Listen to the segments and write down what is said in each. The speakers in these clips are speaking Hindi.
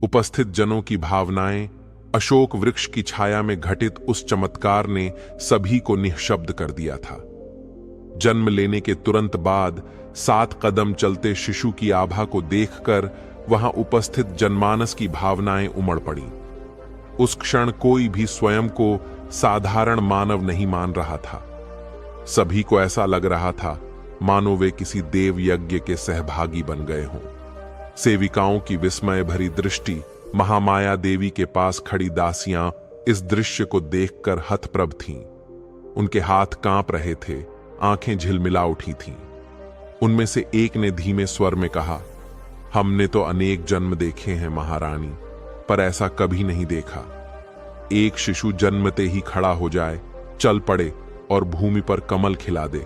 उपस्थित जनों की भावनाएं अशोक वृक्ष की छाया में घटित उस चमत्कार ने सभी को निःशब्द कर दिया था। जन्म लेने के तुरंत बाद 7 कदम चलते शिशु की आभा को देखकर वहां उपस्थित जनमानस की भावनाएं उमड़ पड़ी। उस क्षण कोई भी स्वयं को साधारण मानव नहीं मान रहा था। सभी को ऐसा लग रहा था मानो वे किसी देव यज्ञ के सहभागी बन गए हों। सेविकाओं की विस्मय भरी दृष्टि महामाया देवी के पास खड़ी दासियां इस दृश्य को देखकर हतप्रभ थीं। उनके हाथ कांप रहे थे, आंखें झिलमिला उठी थीं। उनमें से एक ने धीमे स्वर में कहा, हमने तो अनेक जन्म देखे हैं महारानी, पर ऐसा कभी नहीं देखा। एक शिशु जन्मते ही खड़ा हो जाए, चल पड़े और भूमि पर कमल खिला दे,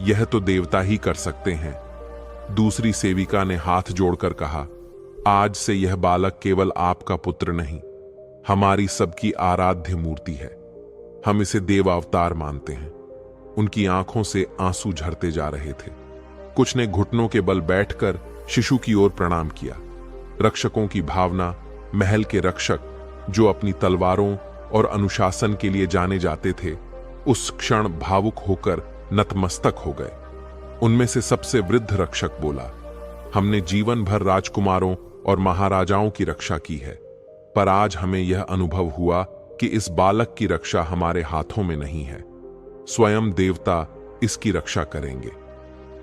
यह तो देवता ही कर सकते हैं। दूसरी सेविका ने हाथ जोड़कर कहा, आज से यह बालक केवल आपका पुत्र नहीं, हमारी सबकी आराध्य मूर्ति है। हम इसे देव अवतार मानते हैं। उनकी आंखों से आंसू झरते जा रहे थे। कुछ ने घुटनों के बल बैठकर शिशु की ओर प्रणाम किया। रक्षकों की भावना, महल के रक्षक जो अपनी तलवारों और अनुशासन के लिए जाने जाते थे, उस क्षण भावुक होकर नतमस्तक हो गए। उनमें से सबसे वृद्ध रक्षक बोला, हमने जीवन भर राजकुमारों और महाराजाओं की रक्षा की है, पर आज हमें यह अनुभव हुआ कि इस बालक की रक्षा हमारे हाथों में नहीं है। स्वयं देवता इसकी रक्षा करेंगे।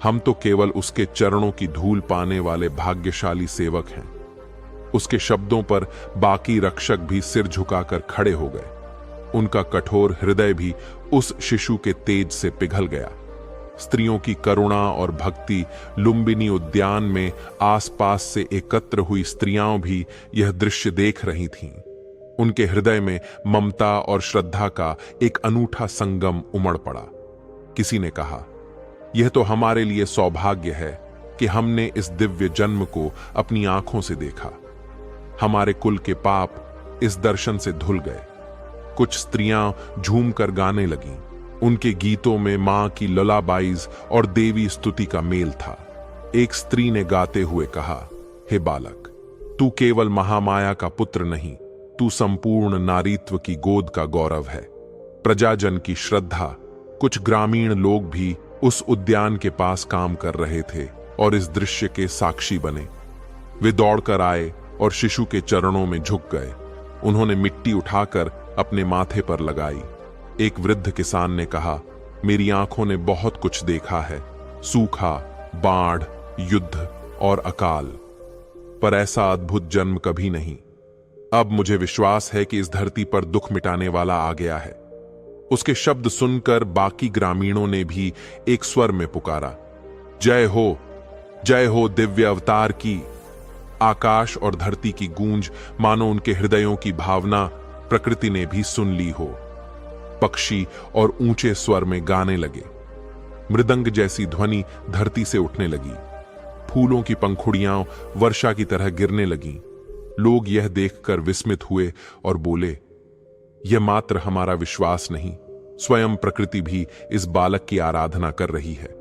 हम तो केवल उसके चरणों की धूल पाने वाले भाग्यशाली सेवक हैं। उसके शब्दों पर बाकी रक्षक भी सिर झुकाकर खड़े हो गए। उनका कठोर हृदय भी उस शिशु के तेज से पिघल गया। स्त्रियों की करुणा और भक्ति, लुंबिनी उद्यान में आसपास से एकत्र हुई स्त्रियां भी यह दृश्य देख रही थीं। उनके हृदय में ममता और श्रद्धा का एक अनूठा संगम उमड़ पड़ा। किसी ने कहा, यह तो हमारे लिए सौभाग्य है कि हमने इस दिव्य जन्म को अपनी आंखों से देखा। हमारे कुल के पाप इस दर्शन से धुल गए। कुछ स्त्रियां झूमकर गाने लगीं। उनके गीतों में मां की ललाबाइज और देवी स्तुति का मेल था। एक स्त्री ने गाते हुए कहा, हे बालक, तू केवल महामाया का पुत्र नहीं, तू संपूर्ण नारीत्व की गोद का गौरव है। प्रजाजन की श्रद्धा। कुछ ग्रामीण लोग भी उस उद्यान के पास काम कर रहे थे और इस दृश्य के साक्षी बने। वे दौड़कर आए और शिशु के चरणों में झुक गए। उन्होंने मिट्टी उठाकर अपने माथे पर लगाई। एक वृद्ध किसान ने कहा, मेरी आंखों ने बहुत कुछ देखा है, सूखा, बाढ़, युद्ध और अकाल, पर ऐसा अद्भुत जन्म कभी नहीं। अब मुझे विश्वास है कि इस धरती पर दुख मिटाने वाला आ गया है। उसके शब्द सुनकर बाकी ग्रामीणों ने भी एक स्वर में पुकारा, जय हो दिव्य अवतार की। आकाश और धरती की गूंज मानो उनके हृदयों की भावना प्रकृति ने भी सुन ली हो। पक्षी और ऊंचे स्वर में गाने लगे। मृदंग जैसी ध्वनि धरती से उठने लगी। फूलों की पंखुड़ियां वर्षा की तरह गिरने लगीं। लोग यह देखकर विस्मित हुए और बोले, यह मात्र हमारा विश्वास नहीं, स्वयं प्रकृति भी इस बालक की आराधना कर रही है।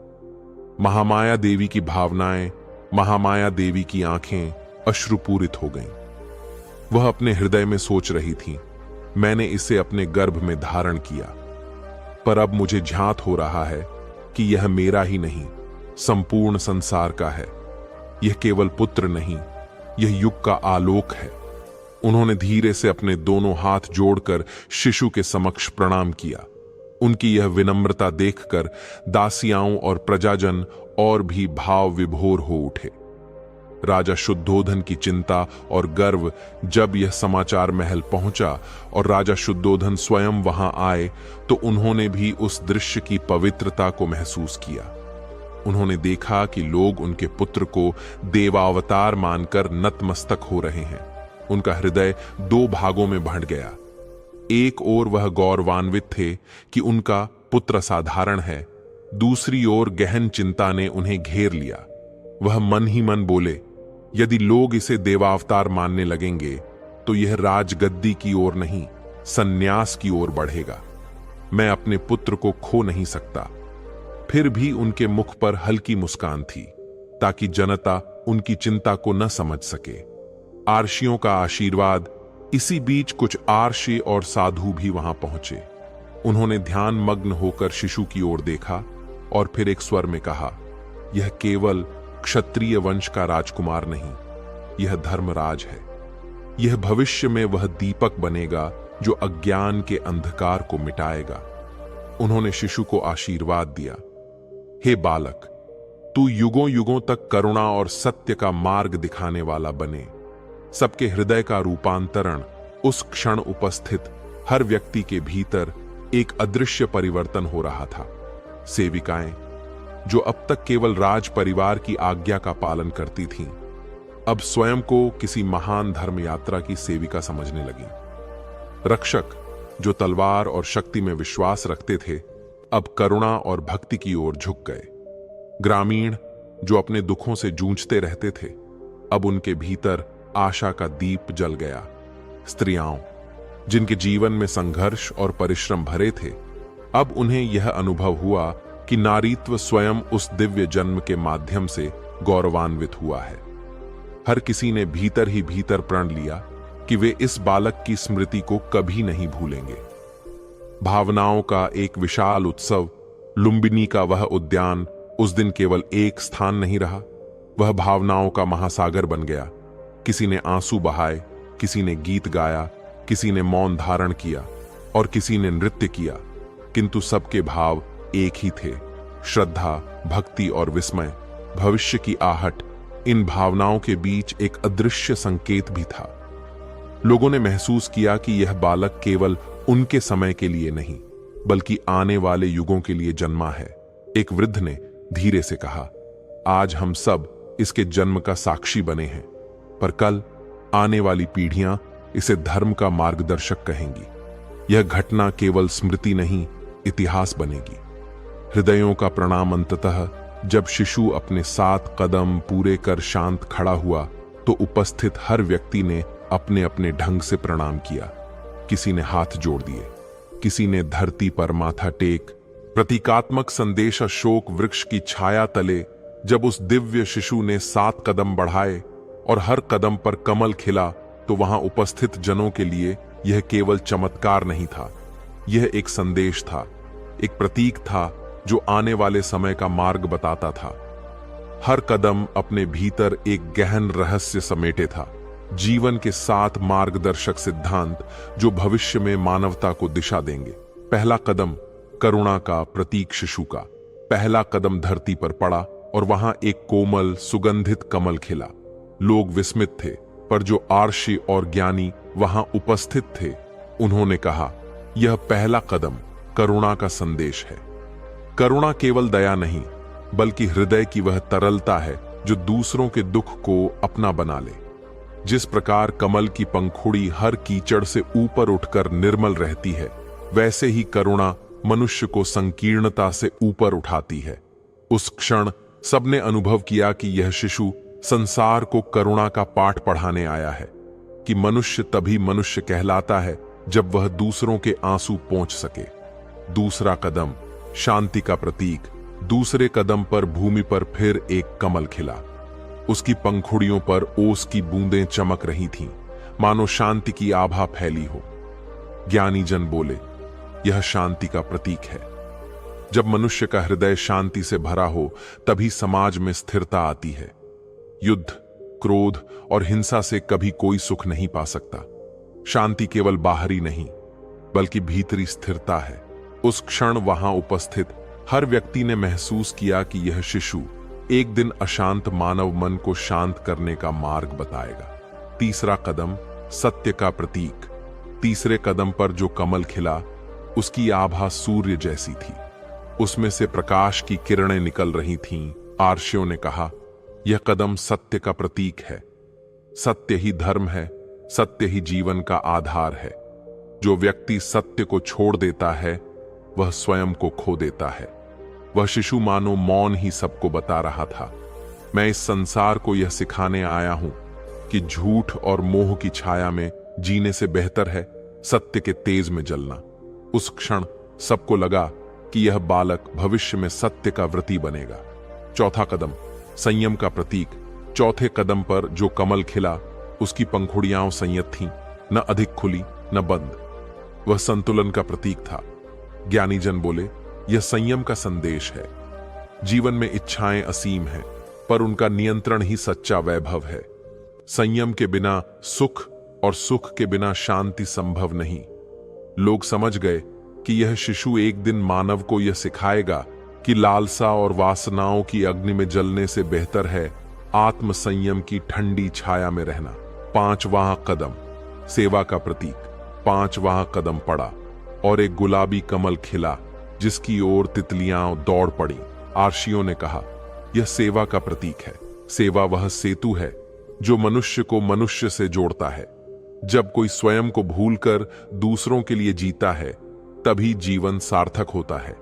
महामाया देवी की भावनाएं, महामाया देवी की आंखें अश्रुपूरित हो गईं। वह अपने हृदय में सोच रही थी, मैंने इसे अपने गर्भ में धारण किया, पर अब मुझे ज्ञात हो रहा है कि यह मेरा ही नहीं, संपूर्ण संसार का है। यह केवल पुत्र नहीं, यह युग का आलोक है। उन्होंने धीरे से अपने दोनों हाथ जोड़कर शिशु के समक्ष प्रणाम किया। उनकी यह विनम्रता देखकर दासियाओं और प्रजाजन और भी भाव विभोर हो उठे। राजा शुद्धोधन की चिंता और गर्व जब यह समाचार महल पहुंचा और राजा शुद्धोधन स्वयं वहां आए, तो उन्होंने भी उस दृश्य की पवित्रता को महसूस किया। उन्होंने देखा कि लोग उनके पुत्र को देवावतार मानकर नतमस्तक हो रहे हैं। उनका हृदय 2 भागों में बंट गया। एक ओर वह गौरवान्वित थे कि उनका पुत्र साधारण है, दूसरी ओर गहन चिंता ने उन्हें घेर लिया। वह मन ही मन बोले, यदि लोग इसे देवावतार मानने लगेंगे तो यह राजगद्दी की ओर नहीं, सन्यास की ओर बढ़ेगा। मैं अपने पुत्र को खो नहीं सकता। फिर भी उनके मुख पर हल्की मुस्कान थी, ताकि जनता उनकी चिंता को न समझ सके। आर्षियों का आशीर्वाद। इसी बीच कुछ आर्षि और साधु भी वहां पहुंचे। उन्होंने ध्यान मग्न होकर शिशु की ओर देखा और फिर एक स्वर में कहा, यह केवल क्षत्रिय वंश का राजकुमार नहीं, यह धर्मराज है। यह भविष्य में वह दीपक बनेगा जो अज्ञान के अंधकार को मिटाएगा। उन्होंने शिशु को आशीर्वाद दिया, हे बालक, तू युगों युगों तक करुणा और सत्य का मार्ग दिखाने वाला बने। सबके हृदय का रूपांतरण उस क्षण उपस्थित हर व्यक्ति के भीतर एक अदृश्य परिवर्तन हो रहा था। सेविकाएं, जो अब तक केवल राज परिवार की आज्ञा का पालन करती थीं, अब स्वयं को किसी महान धर्म यात्रा की सेविका समझने लगीं। रक्षक, जो तलवार और शक्ति में विश्वास रखते थे, अब करुणा और भक्ति की ओर झुक गए। ग्रामीण, जो अपने दुखों से जूझते रहते थे, अब उनके भीतर आशा का दीप जल गया। स्त्रियां, जिनके जीवन में संघर्ष और परिश्रम भरे थे, अब उन्हें यह अनुभव हुआ कि नारीत्व स्वयं उस दिव्य जन्म के माध्यम से गौरवान्वित हुआ है। हर किसी ने भीतर ही भीतर प्रण लिया कि वे इस बालक की स्मृति को कभी नहीं भूलेंगे। भावनाओं का एक विशाल उत्सव, लुंबिनी का वह उद्यान, उस दिन केवल एक स्थान नहीं रहा, वह भावनाओं का महासागर बन गया। किसी ने आंसू बहाए, किसी ने गीत गाया, किसी ने मौन धारण किया और किसी ने नृत्य किया, किंतु सबके भाव एक ही थे, श्रद्धा, भक्ति और विस्मय। भविष्य की आहट, इन भावनाओं के बीच एक अदृश्य संकेत भी था। लोगों ने महसूस किया कि यह बालक केवल उनके समय के लिए नहीं, बल्कि आने वाले युगों के लिए जन्मा है। एक वृद्ध ने धीरे से कहा, आज हम सब इसके जन्म का साक्षी बने हैं, पर कल आने वाली पीढ़ियां इसे धर्म का मार्गदर्शक कहेंगी। यह घटना केवल स्मृति नहीं, इतिहास बनेगी। हृदयों का प्रणाम। अंततः जब शिशु अपने 7 कदम पूरे कर शांत खड़ा हुआ, तो उपस्थित हर व्यक्ति ने अपने अपने ढंग से प्रणाम किया। किसी ने हाथ जोड़ दिए, किसी ने धरती पर माथा टेक। प्रतीकात्मक संदेश अशोक वृक्ष की छाया तले जब उस दिव्य शिशु ने 7 कदम बढ़ाए और हर कदम पर कमल खिला, तो वहां उपस्थित जनों के लिए यह केवल चमत्कार नहीं था, यह एक संदेश था, एक प्रतीक था जो आने वाले समय का मार्ग बताता था। हर कदम अपने भीतर एक गहन रहस्य समेटे था, जीवन के 7 मार्गदर्शक सिद्धांत जो भविष्य में मानवता को दिशा देंगे। पहला कदम, करुणा का प्रतीक शिशु का। पहला कदम धरती पर पड़ा और वहां एक कोमल सुगंधित कमल खिला। लोग विस्मित थे, पर जो आर्षि और ज्ञानी वहां उपस्थित थे, उन्होंने कहा, यह पहला कदम करुणा का संदेश है। करुणा केवल दया नहीं, बल्कि हृदय की वह तरलता है जो दूसरों के दुख को अपना बना ले। जिस प्रकार कमल की पंखुड़ी हर कीचड़ से ऊपर उठकर निर्मल रहती है, वैसे ही करुणा मनुष्य को संकीर्णता से ऊपर उठाती है। उस क्षण सबने अनुभव किया कि यह शिशु संसार को करुणा का पाठ पढ़ाने आया है, कि मनुष्य तभी मनुष्य कहलाता है जब वह दूसरों के आंसू पोंछ सके। दूसरा कदम, शांति का प्रतीक। दूसरे कदम पर भूमि पर फिर एक कमल खिला। उसकी पंखुड़ियों पर ओस की बूंदें चमक रही थीं, मानो शांति की आभा फैली हो। ज्ञानी जन बोले, यह शांति का प्रतीक है। जब मनुष्य का हृदय शांति से भरा हो, तभी समाज में स्थिरता आती है। युद्ध, क्रोध और हिंसा से कभी कोई सुख नहीं पा सकता। शांति केवल बाहरी नहीं, बल्कि भीतरी स्थिरता है। उस क्षण वहां उपस्थित हर व्यक्ति ने महसूस किया कि यह शिशु एक दिन अशांत मानव मन को शांत करने का मार्ग बताएगा। तीसरा कदम, सत्य का प्रतीक। तीसरे कदम पर जो कमल खिला, उसकी आभा सूर्य जैसी थी। उसमें से प्रकाश की किरणें निकल रही थीं। आर्षियों ने कहा, यह कदम सत्य का प्रतीक है। सत्य ही धर्म है, सत्य ही जीवन का आधार है। जो व्यक्ति सत्य को छोड़ देता है, वह स्वयं को खो देता है। वह शिशु मानो मौन ही सबको बता रहा था, मैं इस संसार को यह सिखाने आया हूं कि झूठ और मोह की छाया में जीने से बेहतर है सत्य के तेज में जलना। उस क्षण सबको लगा कि यह बालक भविष्य में सत्य का व्रती बनेगा। चौथा कदम, संयम का प्रतीक। चौथे कदम पर जो कमल खिला, उसकी पंखुड़ियां संयत थीं, न अधिक खुली न बंद। वह संतुलन का प्रतीक था। ज्ञानी जन बोले, यह संयम का संदेश है। जीवन में इच्छाएं असीम हैं, पर उनका नियंत्रण ही सच्चा वैभव है। संयम के बिना सुख और सुख के बिना शांति संभव नहीं। लोग समझ गए कि यह शिशु एक दिन मानव को यह सिखाएगा कि लालसा और वासनाओं की अग्नि में जलने से बेहतर है आत्म संयम की ठंडी छाया में रहना। 5वां कदम, सेवा का प्रतीक। 5वां कदम पड़ा और एक गुलाबी कमल खिला, जिसकी ओर तितलियां दौड़ पड़ी। आर्षियों ने कहा, यह सेवा का प्रतीक है। सेवा वह सेतु है जो मनुष्य को मनुष्य से जोड़ता है। जब कोई स्वयं को भूलकर दूसरों के लिए जीता है, तभी जीवन सार्थक होता है।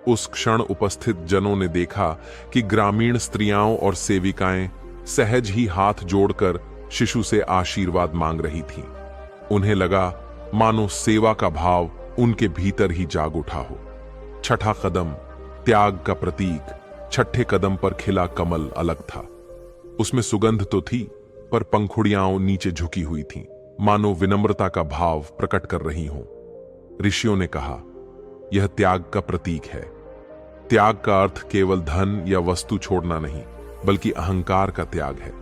उस क्षण उपस्थित जनों ने देखा कि ग्रामीण स्त्रियां और सेविकाएं सहज ही हाथ जोड़कर शिशु से आशीर्वाद मांग रही थीं। उन्हें लगा मानो सेवा का भाव उनके भीतर ही जाग उठा हो। 6ठा कदम, त्याग का प्रतीक। 6ठे कदम पर खिला कमल अलग था। उसमें सुगंध तो थी, पर पंखुड़ियां नीचे झुकी हुई थीं, मानो विनम्रता का भाव प्रकट कर रही हों। ऋषियों ने कहा, यह त्याग का प्रतीक है। त्याग का अर्थ केवल धन या वस्तु छोड़ना नहीं, बल्कि अहंकार का त्याग है।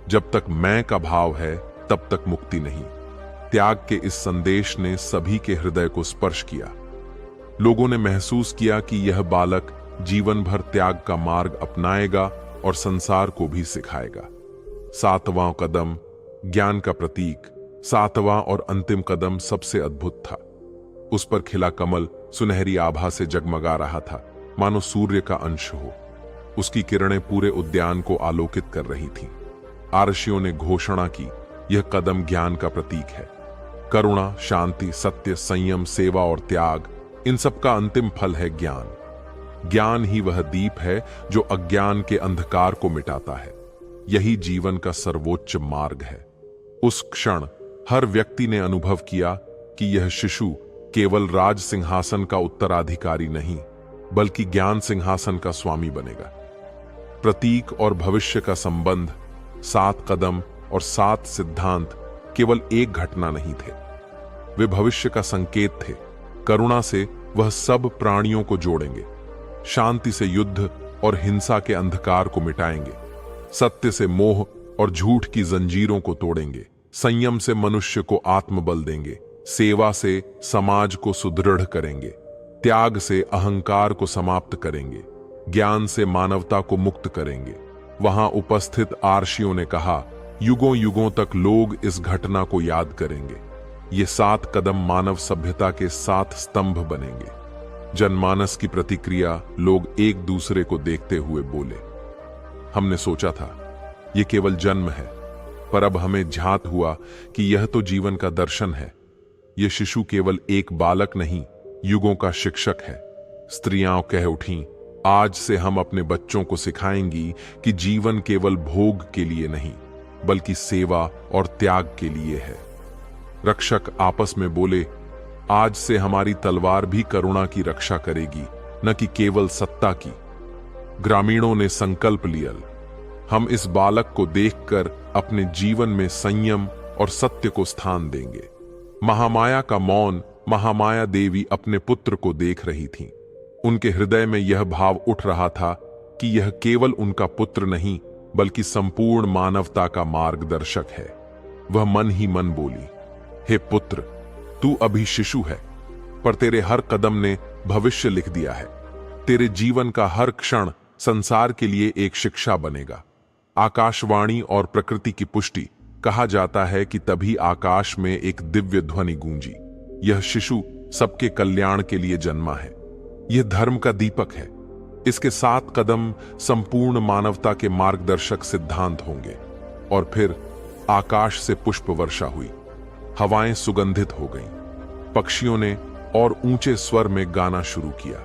जब तक मैं का भाव है, तब तक मुक्ति नहीं। त्याग के इस संदेश ने सभी के हृदय को स्पर्श किया। लोगों ने महसूस किया कि यह बालक जीवन भर त्याग का मार्ग अपनाएगा और संसार को भी सिखाएगा। 7वां कदम, ज्ञान का प्रतीक। 7वां और अंतिम कदम सबसे अद्भुत था। उस पर खिला कमल सुनहरी आभा से जगमगा रहा था, मानो सूर्य का अंश हो। उसकी किरणें पूरे उद्यान को आलोकित कर रही थीं। आर्षियों ने घोषणा की, यह कदम ज्ञान का प्रतीक है। करुणा, शांति, सत्य, संयम, सेवा और त्याग, इन सब का अंतिम फल है ज्ञान। ज्ञान ही वह दीप है जो अज्ञान के अंधकार को मिटाता है। यही जीवन का सर्वोच्च मार्ग है। उस क्षण हर व्यक्ति ने अनुभव किया कि यह शिशु केवल राज सिंहासन का उत्तराधिकारी नहीं, बल्कि ज्ञान सिंहासन का स्वामी बनेगा। प्रतीक और भविष्य का संबंध, 7 कदम और 7 सिद्धांत केवल एक घटना नहीं थे, वे भविष्य का संकेत थे। करुणा से वह सब प्राणियों को जोड़ेंगे, शांति से युद्ध और हिंसा के अंधकार को मिटाएंगे, सत्य से मोह और झूठ की जंजीरों को तोड़ेंगे, संयम से मनुष्य को आत्मबल देंगे, सेवा से समाज को सुदृढ़ करेंगे, त्याग से अहंकार को समाप्त करेंगे, ज्ञान से मानवता को मुक्त करेंगे। वहां उपस्थित आर्षियों ने कहा, युगों युगों तक लोग इस घटना को याद करेंगे। ये 7 कदम मानव सभ्यता के 7 स्तंभ बनेंगे। जनमानस की प्रतिक्रिया, लोग एक दूसरे को देखते हुए बोले, हमने सोचा था ये केवल जन्म है, पर अब हमें झात हुआ कि यह तो जीवन का दर्शन है। यह शिशु केवल एक बालक नहीं, युगों का शिक्षक है। स्त्रियां कह उठीं, आज से हम अपने बच्चों को सिखाएंगी कि जीवन केवल भोग के लिए नहीं, बल्कि सेवा और त्याग के लिए है। रक्षक आपस में बोले, आज से हमारी तलवार भी करुणा की रक्षा करेगी, न कि केवल सत्ता की। ग्रामीणों ने संकल्प लिया, हम इस बालक को देखकर अपने जीवन में संयम और सत्य को स्थान देंगे। महामाया का मौन, महामाया देवी अपने पुत्र को देख रही थीं। उनके हृदय में यह भाव उठ रहा था कि यह केवल उनका पुत्र नहीं, बल्कि संपूर्ण मानवता का मार्गदर्शक है। वह मन ही मन बोली, हे पुत्र, तू अभी शिशु है, पर तेरे हर कदम ने भविष्य लिख दिया है। तेरे जीवन का हर क्षण संसार के लिए एक शिक्षा बनेगा। आकाशवाणी और प्रकृति की पुष्टि, कहा जाता है कि तभी आकाश में एक दिव्य ध्वनि गूंजी, यह शिशु सबके कल्याण के लिए जन्मा है। यह धर्म का दीपक है। इसके 7 कदम संपूर्ण मानवता के मार्गदर्शक सिद्धांत होंगे। और फिर आकाश से पुष्प वर्षा हुई, हवाएं सुगंधित हो गईं, पक्षियों ने और ऊंचे स्वर में गाना शुरू किया।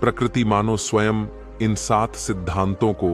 प्रकृति मानो स्वयं इन 7 सिद्धांतों को